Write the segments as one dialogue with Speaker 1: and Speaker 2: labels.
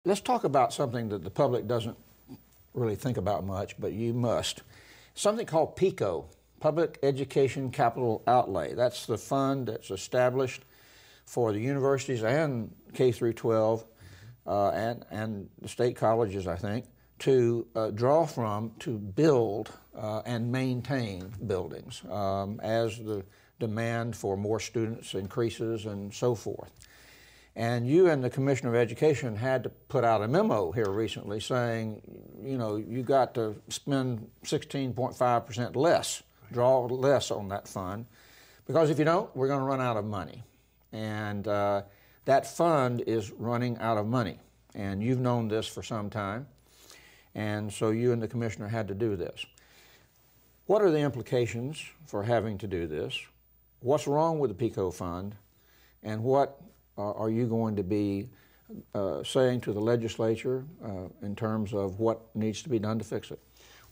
Speaker 1: let's talk about something that the public doesn't really think about much, but you must. Something called PECO, Public Education Capital Outlay. That's the fund that's established for the universities and K through 12 and the state colleges, I think, to draw from to build and maintain buildings as the demand for more students increases and so forth. And you and the Commissioner of Education had to put out a memo here recently saying, you know, you got to spend 16.5% less, draw less on that fund, because if you don't, we're going to run out of money. And that fund is running out of money. And you've known this for some time. And so you and the Commissioner had to do this. What are the implications for having to do this? What's wrong with the PECO fund? And what are you going to be saying to the legislature in terms of what needs to be done to fix it?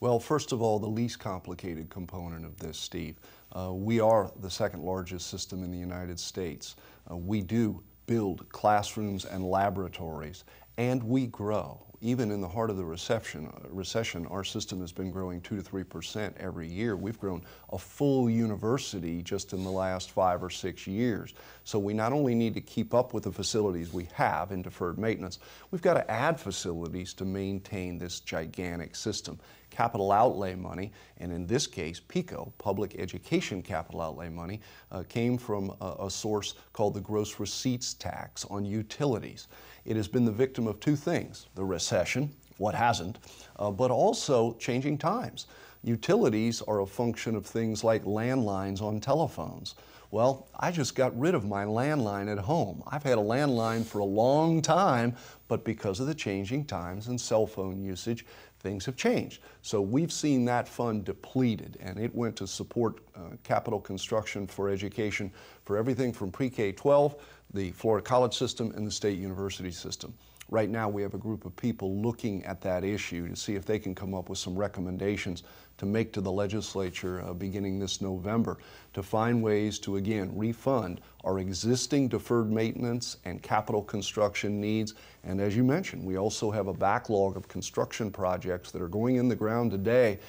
Speaker 2: Well, first of all, the least complicated component of this, Steve. We are the second largest system in the United States. We do build classrooms and laboratories, and we grow. Even in the heart of the recession, our system has been growing 2 to 3% every year. We've grown a full university just in the last 5 or 6 years. So we not only need to keep up with the facilities we have in deferred maintenance, we've got to add facilities to maintain this gigantic system. Capital outlay money, and in this case, PECO, Public Education Capital Outlay money, came from a source called the Gross Receipts Tax on utilities. It has been the victim of two things: the recession, what hasn't, but also changing times. Utilities are a function of things like landlines on telephones. Well, I just got rid of my landline at home. I've had a landline for a long time, but because of the changing times and cell phone usage, things have changed. So we've seen that fund depleted, and it went to support capital construction for education for everything from pre-K-12, the Florida college system, and the state university system. Right now we have a group of people looking at that issue to see if they can come up with some recommendations to make to the legislature beginning this November to find ways to, again, refund our existing deferred maintenance and capital construction needs. And as you mentioned, we also have a backlog of construction projects that are going in the ground today.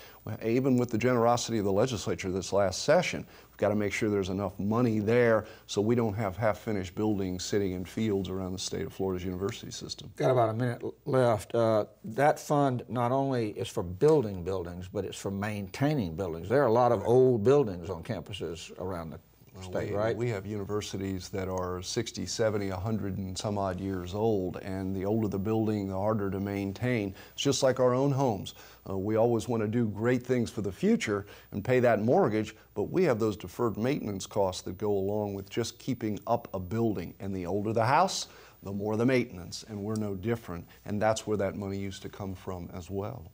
Speaker 2: Even with the generosity of the legislature this last session, we've got to make sure there's enough money there so we don't have half-finished buildings sitting in fields around the state of Florida's university system.
Speaker 1: Got about a minute left. That fund not only is for building buildings, but it's for maintaining buildings. There are a lot of old buildings on campuses around the state, right?
Speaker 2: We have universities that are 60, 70, 100 and some odd years old, and the older the building, the harder to maintain. It's just like our own homes. We always want to do great things for the future and pay that mortgage, but we have those deferred maintenance costs that go along with just keeping up a building. And the older the house, the more the maintenance, and we're no different. And that's where that money used to come from as well.